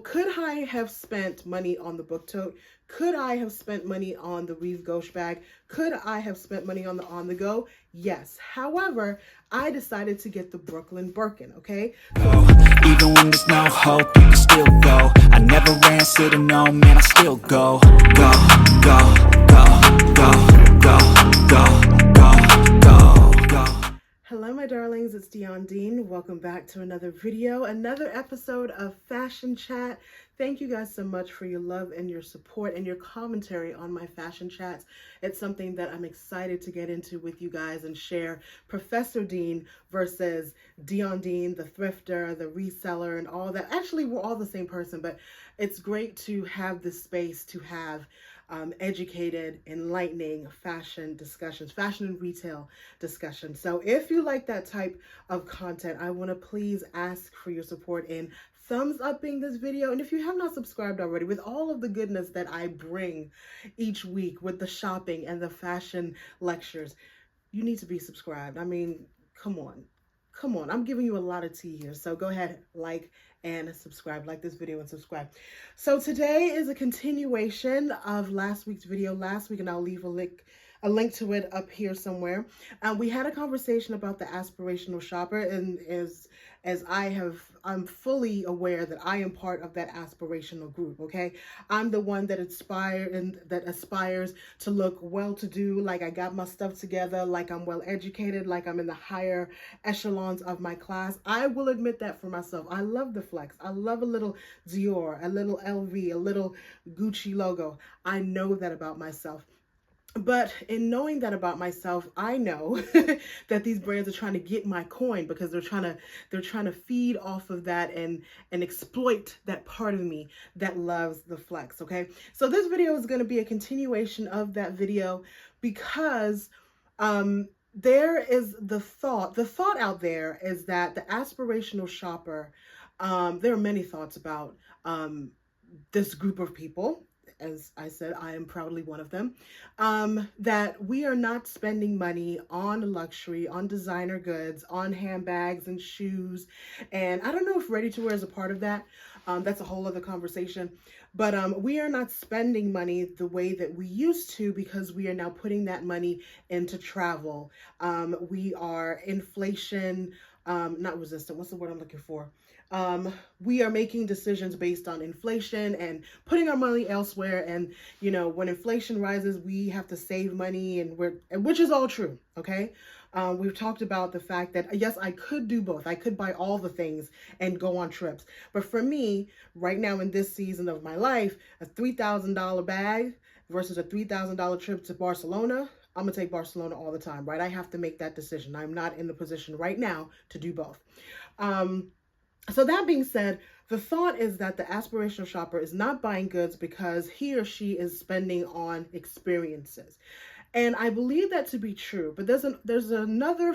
could I have spent money on the book tote? Could I have spent money on the Reeve Gauche bag? Could I have spent money on the On The Go? Yes. However, I decided to get the Brooklyn Birkin, okay? Even when there's no hope, you can still go. I never ran, said no, man, I still go. Go, go, go. Hello, my darlings, it's Dean. Welcome back to another video, another episode of Fashion Chat. Thank you guys so much for your love and your support and your commentary on my fashion chats. It's something that I'm excited to get into with you guys and share Professor Dean versus Dean, the thrifter, the reseller, and all that. Actually, we're all the same person, but it's great to have this space to have educated, enlightening fashion discussions, fashion and retail discussions. So if you like that type of content, I want to please ask for your support in thumbs upping this video. And if you have not subscribed already, with all of the goodness that I bring each week with the shopping and the fashion lectures, you need to be subscribed. I mean, come on. I'm giving you a lot of tea here. So go ahead, like and subscribe, like this video and subscribe. So today is a continuation of last week's video. Last week, and I'll leave a link to it up here somewhere. We had a conversation about the aspirational shopper, and I'm fully aware that I am part of that aspirational group, okay? I'm the one that aspires to look well-to-do, like I got my stuff together, like I'm well-educated, like I'm in the higher echelons of my class. I will admit that for myself. I love the flex. I love a little Dior, a little LV, a little Gucci logo. I know that about myself. But in knowing that about myself, I know that these brands are trying to get my coin because they're trying to feed off of that and exploit that part of me that loves the flex, okay? So this video is going to be a continuation of that video because there is the thought out there is that the aspirational shopper, there are many thoughts about this group of people. As I said, I am proudly one of them, that we are not spending money on luxury, on designer goods, on handbags and shoes. And I don't know if ready-to-wear is a part of that. That's a whole other conversation. But we are not spending money the way that we used to because we are now putting that money into travel. We are inflation, not resistant. What's the word I'm looking for? We are making decisions based on inflation and putting our money elsewhere. And, you know, when inflation rises, we have to save money, which is all true. Okay. We've talked about the fact that, yes, I could do both. I could buy all the things and go on trips. But for me, right now in this season of my life, a $3,000 bag versus a $3,000 trip to Barcelona, I'm going to take Barcelona all the time, right? I have to make that decision. I'm not in the position right now to do both. So that being said, the thought is that the aspirational shopper is not buying goods because he or she is spending on experiences. And I believe that to be true, but there's another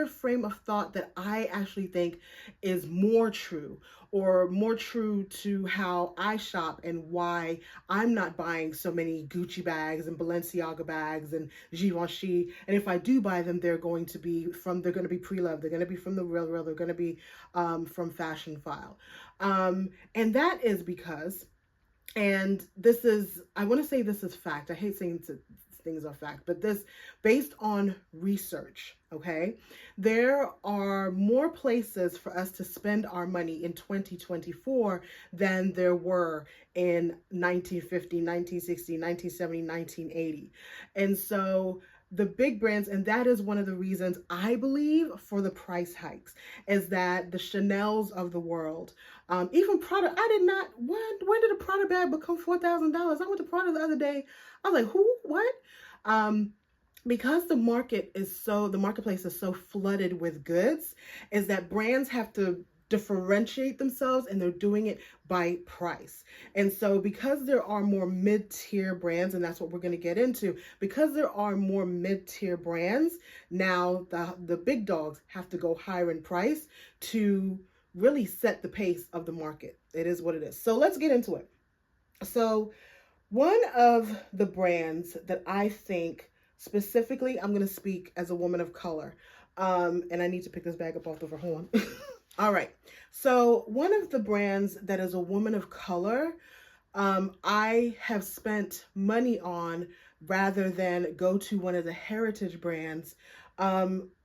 frame of thought that I actually think is more true to how I shop and why I'm not buying so many Gucci bags and Balenciaga bags and Givenchy. And if I do buy them, they're going to be pre-loved. They're going to be from the Real. They're going to be from Fashion File. And that is because, and this is, I want to say this is fact. I hate saying things are fact, but this based on research, okay? There are more places for us to spend our money in 2024 than there were in 1950, 1960, 1970, 1980. And so the big brands, and that is one of the reasons I believe for the price hikes, is that the Chanels of the world, even Prada, when did a Prada bag become $4,000? I went to Prada the other day. I was like, who, what? Because the marketplace is so flooded with goods, is that brands have to differentiate themselves, and they're doing it by price. And so because there are more mid-tier brands, and that's what we're going to get into, because there are more mid-tier brands, now the big dogs have to go higher in price to really set the pace of the market. It is what it is. So let's get into it. So one of the brands that I think specifically, I'm going to speak as a woman of color, and I need to pick this bag up off the floor. Hold on. All right. So one of the brands that is a woman of color, I have spent money on rather than go to one of the heritage brands.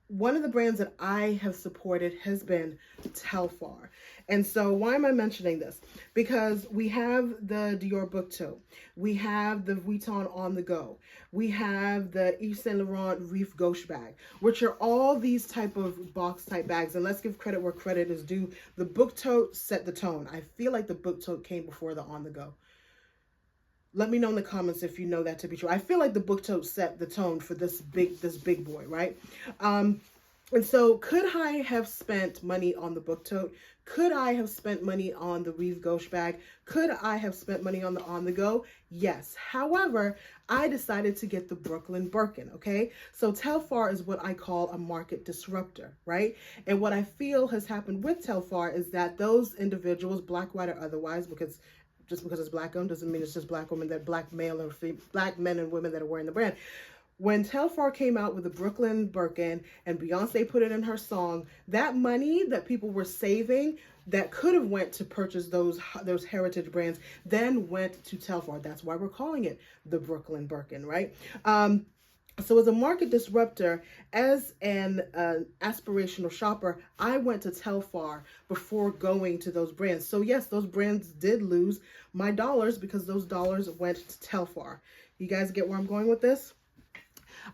One of the brands that I have supported has been Telfar. And so why am I mentioning this? Because we have the Dior book tote. We have the Vuitton on the go. We have the Yves Saint Laurent Reef Gauche bag, which are all these type of box type bags. And let's give credit where credit is due. The book tote set the tone. I feel like the book tote came before the on the go. Let me know in the comments if you know that to be true. I feel like the book tote set the tone for this big boy, right? And so could I have spent money on the book tote? Could I have spent money on the Reeve Gauche bag? Could I have spent money on the go? Yes. However, I decided to get the Brooklyn Birkin, okay? So Telfar is what I call a market disruptor, right? And what I feel has happened with Telfar is that those individuals, black, white, or otherwise, because just because it's black owned doesn't mean it's just black women, that black male or black men and women that are wearing the brand. When Telfar came out with the Brooklyn Birkin and Beyonce put it in her song, that money that people were saving that could have went to purchase those heritage brands then went to Telfar. That's why we're calling it the Brooklyn Birkin, right? So as a market disruptor, as an aspirational shopper, I went to Telfar before going to those brands. So yes, those brands did lose my dollars because those dollars went to Telfar. You guys get where I'm going with this?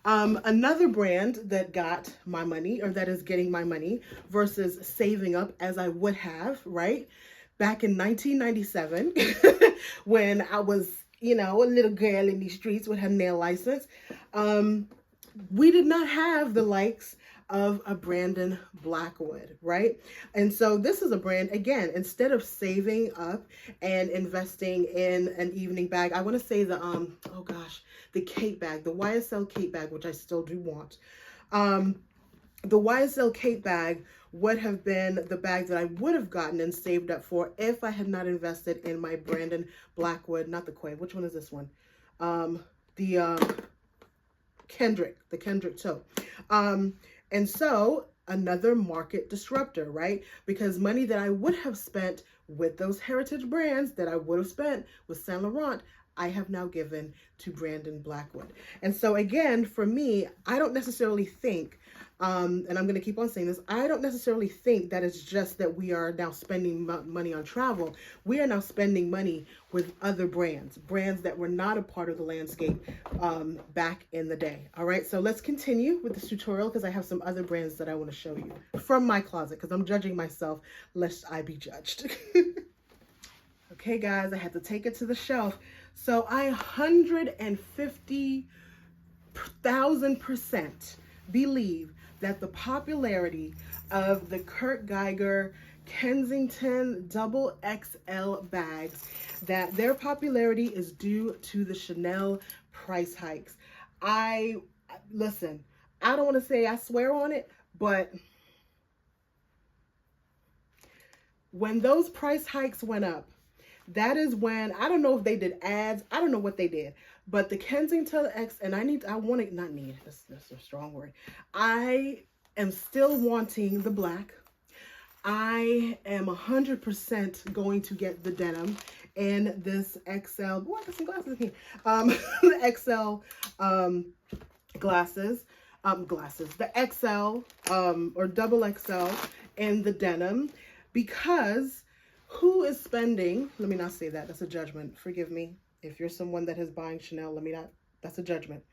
Another brand that got my money, or that is getting my money versus saving up as I would have, right? Back in 1997, when I was, a little girl in these streets with her nail license, we did not have the likes of a Brandon Blackwood, right? And so this is a brand, again, instead of saving up and investing in an evening bag, I want to say the, the Kate bag, the YSL Kate bag, which I still do want. The YSL Kate bag would have been the bag that I would have gotten and saved up for if I had not invested in my Brandon Blackwood, not the Quay. Which one is this one? The Kendrick tote. And so another market disruptor, right? Because money that I would have spent with those heritage brands that I would have spent with Saint Laurent, I have now given to Brandon Blackwood. And so again, for me, I don't necessarily think, and I'm going to keep on saying this, I don't necessarily think that it's just that we are now spending money on travel. We are now spending money with other brands that were not a part of the landscape back in the day. All right, so let's continue with this tutorial because I have some other brands that I want to show you from my closet because I'm judging myself lest I be judged. Okay, guys, I had to take it to the shelf. So I 150,000% believe that the popularity of the Kurt Geiger Kensington double XL bags, that their popularity is due to the Chanel price hikes. Listen, I don't want to say I swear on it, but when those price hikes went up, that is when, I don't know if they did ads, I don't know what they did, but the Kensington X, and that's a strong word. I am still wanting the black. I am 100% going to get the denim in this XL, boy, I got some glasses here. The XL the XL or double XL in the denim, because who is spending, let me not say that, that's a judgment. Forgive me. If you're someone that is buying Chanel, that's a judgment.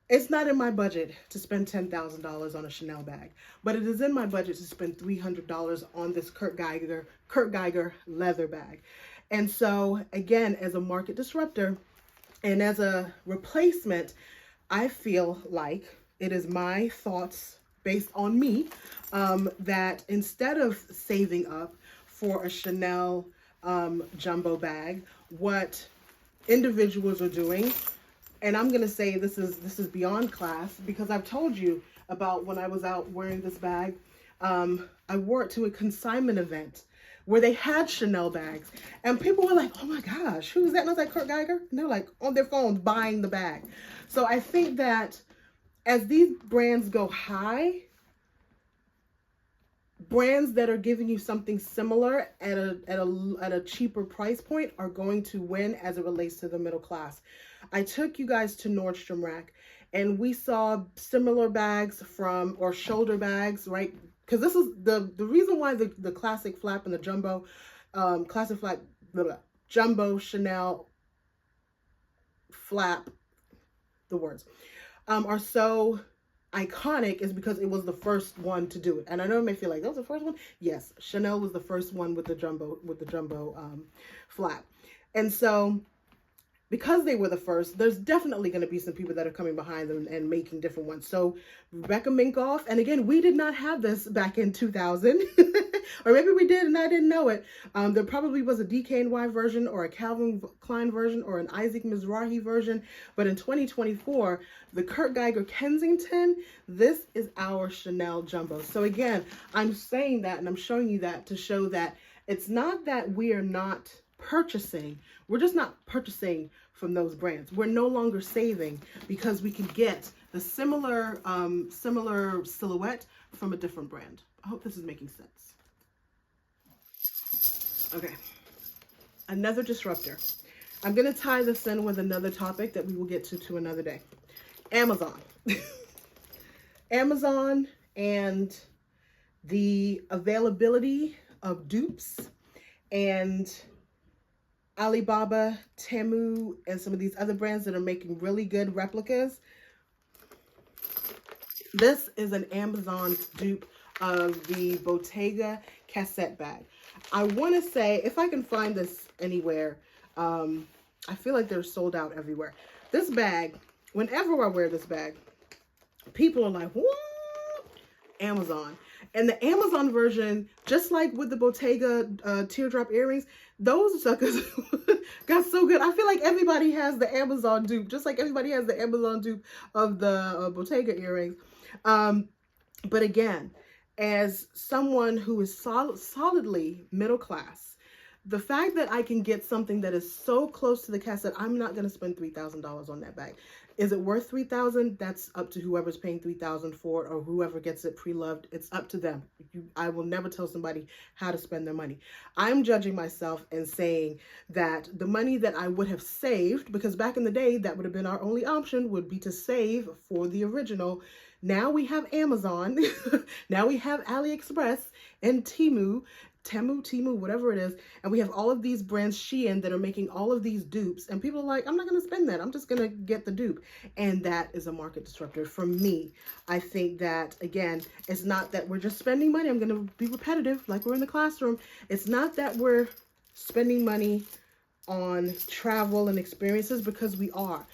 It's not in my budget to spend $10,000 on a Chanel bag, but it is in my budget to spend $300 on this Kurt Geiger leather bag. And so again, as a market disruptor and as a replacement, I feel like it is my thoughts based on me that instead of saving up for a Chanel jumbo bag, what individuals are doing, and I'm gonna say this is beyond class, because I've told you about when I was out wearing this bag. I wore it to a consignment event where they had Chanel bags, and people were like, "Oh my gosh, who's that?" And I was like, "Kurt Geiger," and they're like on their phones buying the bag. So I think that as these brands go high, brands that are giving you something similar at a cheaper price point are going to win as it relates to the middle class. I took you guys to Nordstrom Rack, and we saw similar bags or shoulder bags, right? Because this is the reason why the classic flap and the jumbo, classic flap, jumbo Chanel flap, the words, are so iconic is because it was the first one to do it. And I know it may feel like that was the first one. Yes, Chanel was the first one with the jumbo flap. And so because they were the first, there's definitely going to be some people that are coming behind them and making different ones. So Rebecca Minkoff, and again, we did not have this back in 2000, or maybe we did and I didn't know it. There probably was a DKNY version or a Calvin Klein version or an Isaac Mizrahi version. But in 2024, the Kurt Geiger Kensington, this is our Chanel Jumbo. So again, I'm saying that and I'm showing you that to show that it's not that we are not purchasing. We're just not purchasing from those brands. We're no longer saving because we can get the similar silhouette from a different brand. I hope this is making sense. Okay, another disruptor. I'm going to tie this in with another topic that we will get to another day. Amazon. Amazon and the availability of dupes, and Alibaba, Temu, and some of these other brands that are making really good replicas. This is an Amazon dupe of the Bottega cassette bag. I want to say, if I can find this anywhere, I feel like they're sold out everywhere. This bag, whenever I wear this bag, people are like, what? Amazon. And the Amazon version, just like with the Bottega teardrop earrings, those suckers got so good. I feel like everybody has the Amazon dupe, just like everybody has the Amazon dupe of the Bottega earrings. But again, as someone who is solidly middle class, the fact that I can get something that is so close to the cassette, I'm not going to spend $3,000 on that bag. Is it worth $3,000? That's up to whoever's paying $3,000 for it, or whoever gets it pre-loved. It's up to them. I will never tell somebody how to spend their money. I'm judging myself and saying that the money that I would have saved, because back in the day, that would have been our only option, would be to save for the original. Now we have Amazon. Now we have AliExpress and Temu, whatever it is. And we have all of these brands, Shein, that are making all of these dupes. And people are like, I'm not going to spend that. I'm just going to get the dupe. And that is a market disruptor for me. I think that, again, it's not that we're just spending money. I'm going to be repetitive like we're in the classroom. It's not that we're spending money on travel and experiences, because we are.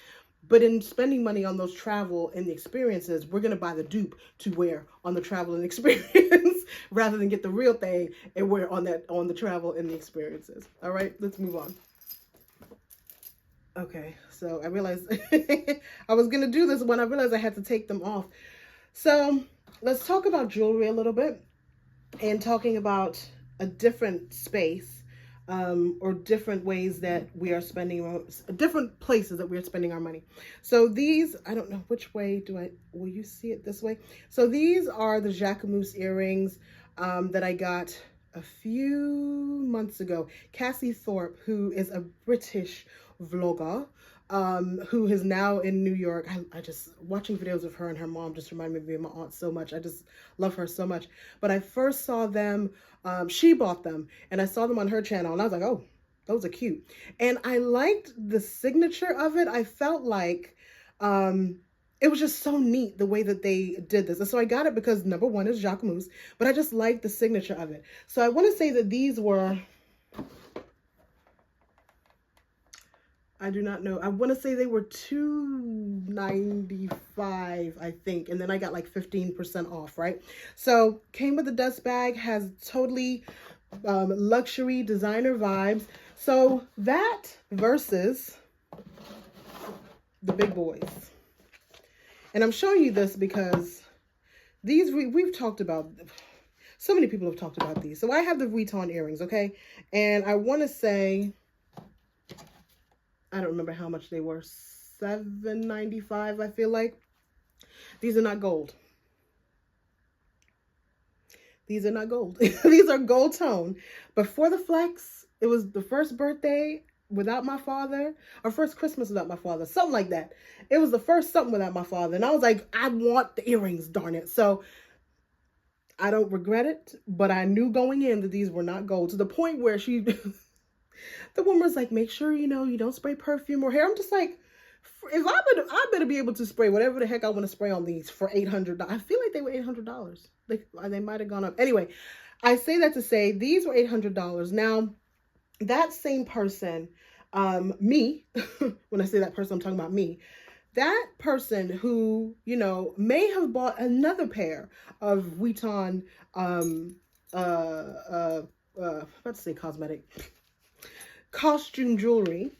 But in spending money on those travel and the experiences, we're going to buy the dupe to wear on the travel and experience rather than get the real thing and wear on the travel and the experiences. All right, let's move on. Okay, so I realized I was going to do this when I realized I had to take them off. So let's talk about jewelry a little bit, and talking about a different space. Or different ways that we are spending, different places that we're spending our money. So these, I don't know which way will you see it this way? So these are the Jacquemus earrings that I got a few months ago. Cassie Thorpe, who is a British vlogger, who is now in New York. I just, watching videos of her and her mom just reminded me of my aunt so much. I just love her so much. But I first saw them, she bought them, and I saw them on her channel, and I was like, oh, those are cute. And I liked the signature of it. I felt like it was just so neat the way that they did this. And so I got it because number one is Jacquemus, but I just liked the signature of it. So I want to say that these were, I do not know. I want to say they were $295, I think. And then I got like 15% off, right? So came with the dust bag, has totally luxury designer vibes. So that versus the big boys. And I'm showing you this because these we've talked about. So many people have talked about these. So I have the Vuitton earrings, okay? And I want to say, I don't remember how much they were. $7.95, I feel like. These are not gold. These are not gold. These are gold tone. But for the flex, it was the first birthday without my father, or first Christmas without my father, something like that. It was the first something without my father. And I was like, I want the earrings, darn it. So I don't regret it, but I knew going in that these were not gold, to the point where she, the woman was like, make sure, you don't spray perfume or hair. I'm just like, if I better be able to spray whatever the heck I want to spray on these for $800. I feel like they were $800. They might have gone up. Anyway, I say that to say these were $800. Now, that same person, me, when I say that person, I'm talking about me. That person who, may have bought another pair of Vuitton, about to say cosmetic, costume jewelry,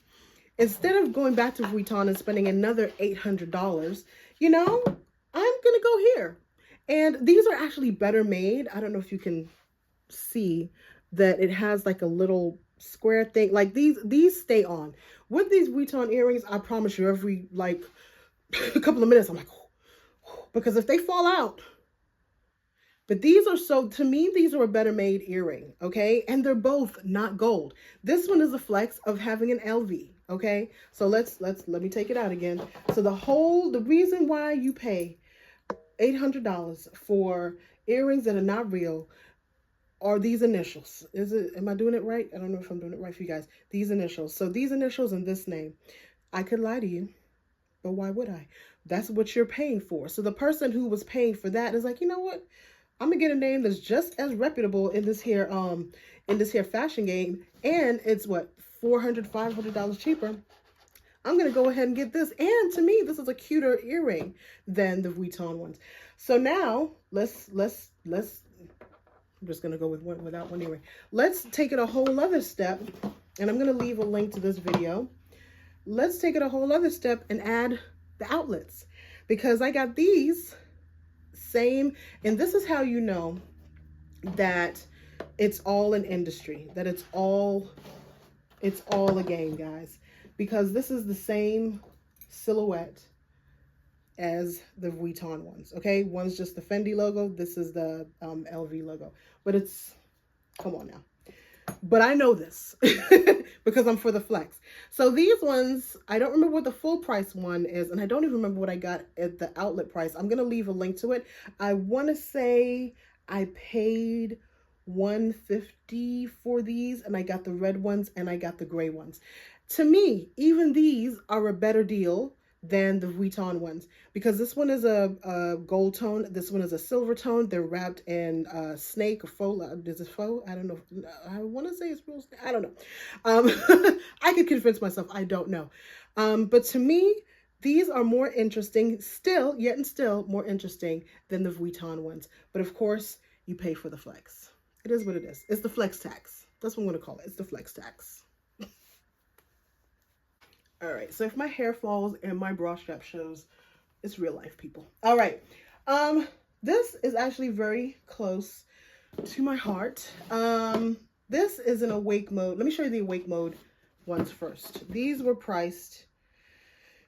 instead of going back to Vuitton and spending another $800, I'm going to go here. And these are actually better made. I don't know if you can see that it has like a little square thing. Like these stay on. With these Vuitton earrings, I promise you, every like a couple of minutes, I'm like, because if they fall out. But these are to me, these are a better made earring, okay? And they're both not gold. This one is a flex of having an LV, okay? So let me take it out again. So the reason why you pay $800 for earrings that are not real are these initials. Am I doing it right? I don't know if I'm doing it right for you guys. These initials. So these initials and this name. I could lie to you, but why would I? That's what you're paying for. So the person who was paying for that is like, you know what? I'm gonna get a name that's just as reputable in this here fashion game, and it's what, $400-$500 cheaper. I'm gonna go ahead and get this. And to me, this is a cuter earring than the Vuitton ones. So now let's I'm just gonna go with one without one earring. Let's take it a whole other step, and I'm gonna leave a link to this video. Let's take it a whole other step and add the outlets, because I got these same, and this is how you know that it's all an industry, that it's all a game, guys, because this is the same silhouette as the Vuitton ones, okay? One's just the Fendi logo, this is the LV logo, but come on now. But I know this because I'm for the flex. So these ones, I don't remember what the full price one is, and I don't even remember what I got at the outlet price. I'm going to leave a link to it. I want to say I paid $150 for these, and I got the red ones and I got the gray ones. To me, even these are a better deal than the Vuitton ones, because this one is a gold tone, this one is a silver tone. They're wrapped in snake or faux. Is it faux? I don't know. I want to say it's real. I don't know. I could convince myself. I don't know. But to me, these are more interesting still more interesting than the Vuitton ones. But of course, you pay for the flex. It is what it is. It's the flex tax. That's what I'm going to call it. It's the flex tax. All right, so if my hair falls and my bra strap shows, it's real life, people. All right, this is actually very close to my heart. This is an awake mode. Let me show you the awake mode ones first. These were priced,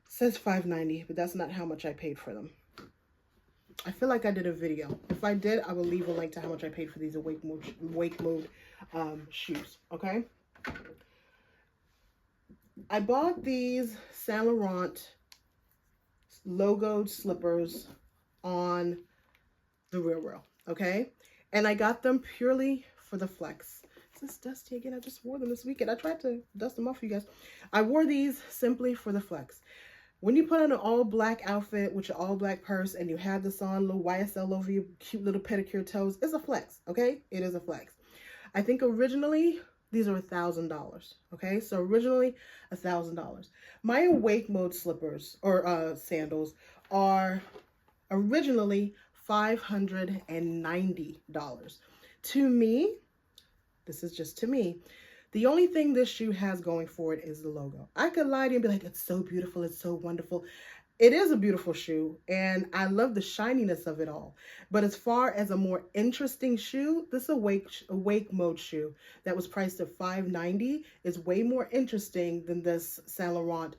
it says $5.90, but that's not how much I paid for them. I feel like I did a video. If I did, I will leave a link to how much I paid for these awake mode shoes, okay? I bought these Saint Laurent logoed slippers on the Real, okay? And I got them purely for the flex. Is this dusty again? I just wore them this weekend. I tried to dust them off for you guys. I wore these simply for the flex. When you put on an all black outfit with your all black purse and you have this on, little YSL over your cute little pedicure toes, it's a flex, okay? It is a flex. I think originally these are $1,000, okay? So originally $1,000. My awake mode slippers or sandals are originally $590. To me, this is just to me, the only thing this shoe has going for it is the logo. I could lie to you and be like, it's so beautiful, it's so wonderful. It is a beautiful shoe, and I love the shininess of it all. But as far as a more interesting shoe, this awake mode shoe that was priced at $590 is way more interesting than this Saint Laurent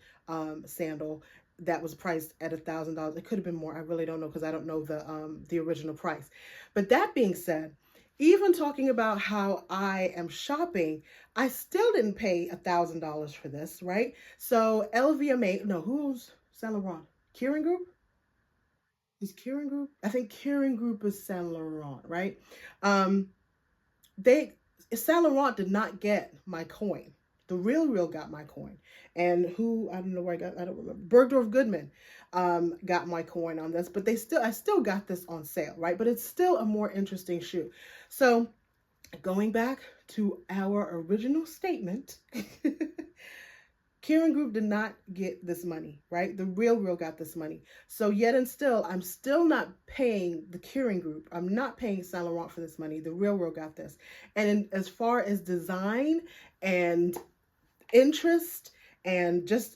sandal that was priced at $1,000. It could have been more. I really don't know, because I don't know the original price. But that being said, even talking about how I am shopping, I still didn't pay $1,000 for this, right? So LVMH, no, who's Saint Laurent? Kering Group? Is Kering Group? I think Kering Group is Saint Laurent, right? Um, they Saint Laurent did not get my coin. The Real got my coin, and who, I don't know where I got. I don't remember. Bergdorf Goodman got my coin on this, but I still got this on sale, right? But it's still a more interesting shoe. So going back to our original statement, Kieran Group did not get this money, right? The Real got this money. So yet and still, I'm still not paying the Kieran Group. I'm not paying Saint Laurent for this money. The Real got this. And as far as design and interest and just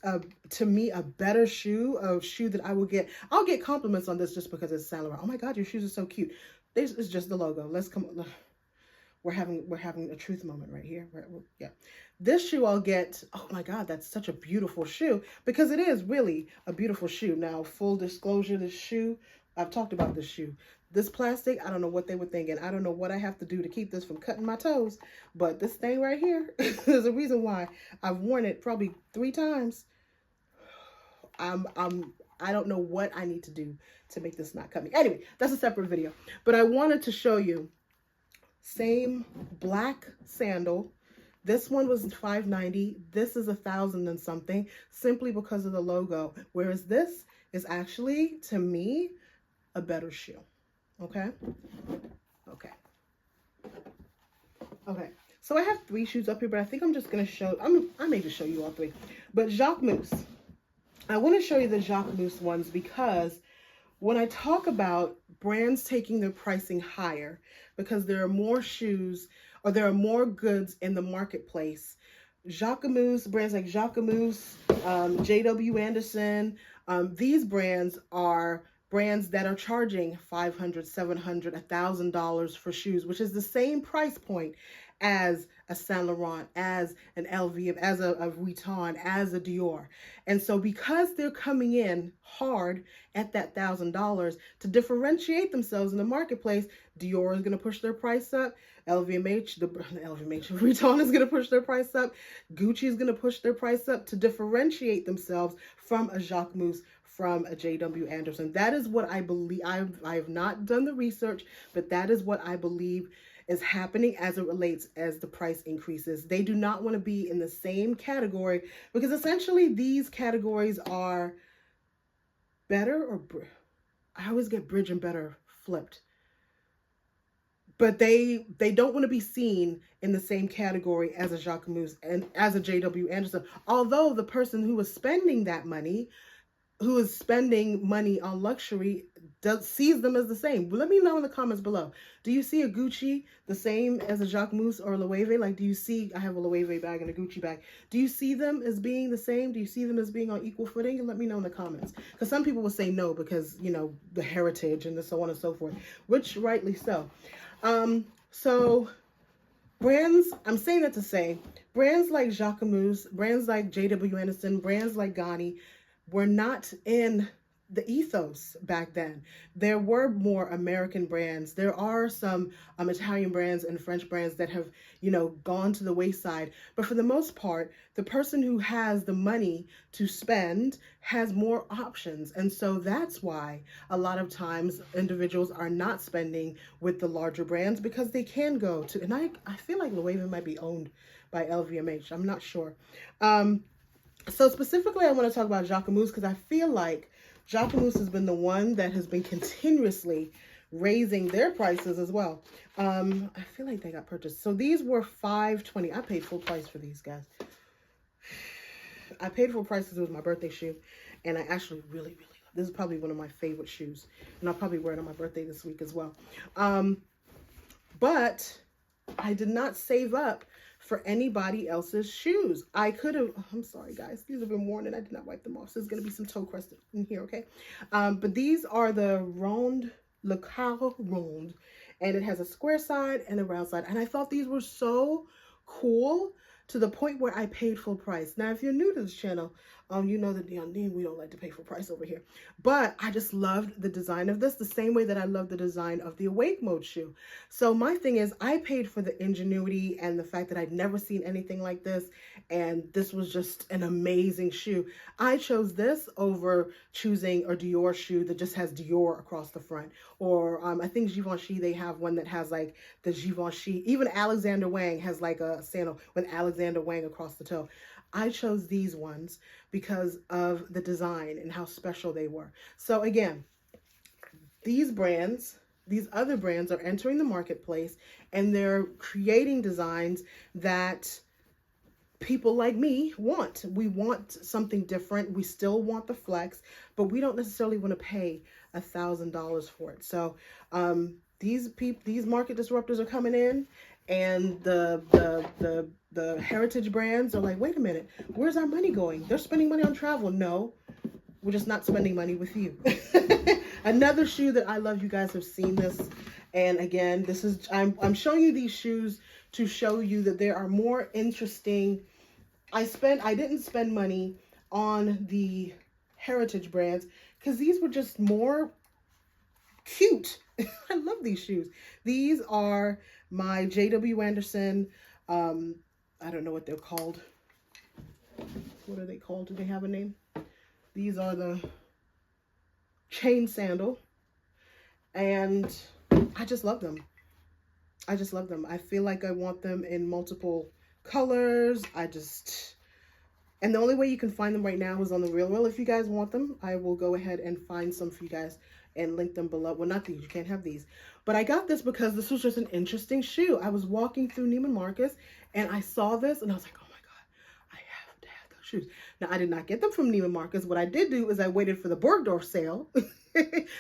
to me a better shoe, a shoe that I'll get compliments on this just because it's Saint Laurent. Oh my God, your shoes are so cute. This is just the logo. Let's come on. We're having a truth moment right here. Yeah. This shoe I'll get, oh my God, that's such a beautiful shoe, because it is really a beautiful shoe. Now, full disclosure, this shoe, I've talked about this shoe. This plastic, I don't know what they were thinking. I don't know what I have to do to keep this from cutting my toes, but this thing right here, there's a reason why I've worn it probably 3 times. I don't know what I need to do to make this not cut me. Anyway, that's a separate video, but I wanted to show you same black sandal. This one was $590. This is $1,000 and something, simply because of the logo. Whereas this is actually, to me, a better shoe. Okay? Okay. Okay. So I have 3 shoes up here, but I think I'm just going to show, I may just show you all 3. But Jacquemus. I want to show you the Jacquemus ones because when I talk about brands taking their pricing higher because there are more shoes or there are more goods in the marketplace, Jacquemus, brands like Jacquemus, J.W. Anderson, these brands are brands that are charging $500, $700, $1,000 for shoes, which is the same price point as a Saint Laurent, as an LV, as a Vuitton, as a Dior. And so because they're coming in hard at that $1,000 to differentiate themselves in the marketplace, Dior is going to push their price up. LVMH, Vuitton is going to push their price up. Gucci is going to push their price up to differentiate themselves from a Jacquemus, from a J.W. Anderson. That is what I believe. I've not done the research, but that is what I believe is happening as it relates as the price increases. They do not want to be in the same category because essentially these categories are better, or I always get bridge and better flipped. But they don't want to be seen in the same category as a Jacquemus and as a J.W. Anderson. Although the person who is spending that money, who is spending money on luxury, sees them as the same. Let me know in the comments below. Do you see a Gucci the same as a Jacquemus or a Loewe? Like, do you see, I have a Loewe bag and a Gucci bag. Do you see them as being the same? Do you see them as being on equal footing? And let me know in the comments. Because some people will say no because, you know, the heritage and so on and so forth, which rightly so. So brands, I'm saying that to say, brands like Jacquemus, brands like J.W. Anderson, brands like Ganni were not in the ethos back then. There were more American brands. There are some Italian brands and French brands that have, you know, gone to the wayside. But for the most part, the person who has the money to spend has more options. And so that's why a lot of times individuals are not spending with the larger brands, because they can go to, and I feel like Loewe might be owned by LVMH. I'm not sure. So specifically, I want to talk about Jacquemus because I feel like Jacquemus has been the one that has been continuously raising their prices as well. I feel like they got purchased. So these were $520. I paid full price for these, guys. I paid full price because it was my birthday shoe. And I actually really love it. This is probably one of my favorite shoes. And I'll probably wear it on my birthday this week as well. But I did not save up for anybody else's shoes. I could have, I'm sorry guys, these have been worn and I did not wipe them off. So there's going to be some toe crust in here, okay? But these are the Le Carre Ronde, and it has a square side and a round side. And I thought these were so cool to the point where I paid full price. Now, if you're new to this channel, you know that we don't like to pay full price over here. But I just loved the design of this the same way that I love the design of the Awake Mode shoe. So my thing is, I paid for the ingenuity and the fact that I'd never seen anything like this. And this was just an amazing shoe. I chose this over choosing a Dior shoe that just has Dior across the front. Or I think Givenchy, they have one that has like the Givenchy. Even Alexander Wang has like a sandal with Alexander Wang across the toe. I chose these ones because of the design and how special they were. So again, these other brands are entering the marketplace and they're creating designs that people like me want. We want something different. We still want the flex, but we don't necessarily want to pay $1,000 for it. So these market disruptors are coming in, and the heritage brands are like, wait a minute, where's our money going? They're spending money on travel. No, we're just not spending money with you. Another shoe that I love, you guys have seen this. And again, this is, I'm showing you these shoes to show you that there are more interesting. I didn't spend money on the heritage brands because these were just more cute. I love these shoes. These are my J.W. Anderson, I don't know what they're called. What are they called? Do they have a name? These are the chain sandal. And I just love them. I just love them. I feel like I want them in multiple colors. And the only way you can find them right now is on the Real. If you guys want them, I will go ahead and find some for you guys and link them below. Well, not these. You can't have these. But I got this because this was just an interesting shoe. I was walking through Neiman Marcus and I saw this and I was like, oh my God, I have to have those shoes. Now, I did not get them from Neiman Marcus. What I did do is I waited for the Bergdorf sale.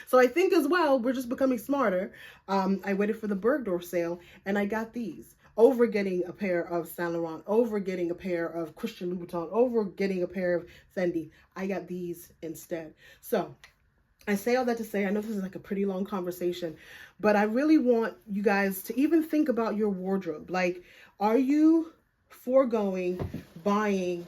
So I think as well, we're just becoming smarter. I waited for the Bergdorf sale and I got these. Over getting a pair of Saint Laurent, over getting a pair of Christian Louboutin, over getting a pair of Fendi. I got these instead. So I say all that to say, I know this is like a pretty long conversation, but I really want you guys to even think about your wardrobe. Like, are you foregoing buying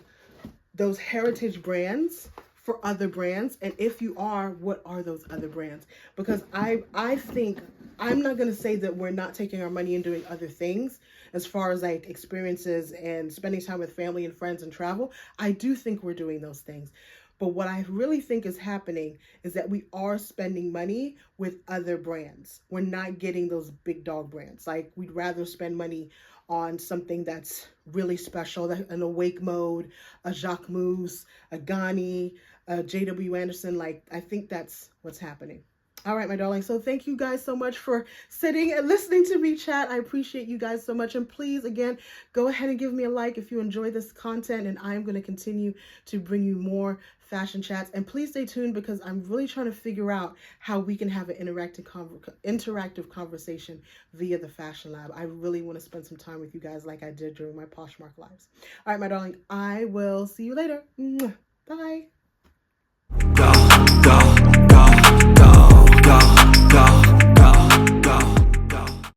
those heritage brands for other brands? And if you are, what are those other brands? Because I think, I'm not going to say that we're not taking our money and doing other things as far as like experiences and spending time with family and friends and travel. I do think we're doing those things. But what I really think is happening is that we are spending money with other brands. We're not getting those big dog brands. Like, we'd rather spend money on something that's really special, an Awake Mode, a Jacquemus, a Ganni, a J.W. Anderson. Like, I think that's what's happening. All right, my darling. So thank you guys so much for sitting and listening to me chat. I appreciate you guys so much. And please, again, go ahead and give me a like if you enjoy this content. And I'm going to continue to bring you more fashion chats. And please stay tuned because I'm really trying to figure out how we can have an interactive conversation via the Fashion Lab. I really want to spend some time with you guys like I did during my Poshmark lives. All right, my darling. I will see you later. Bye.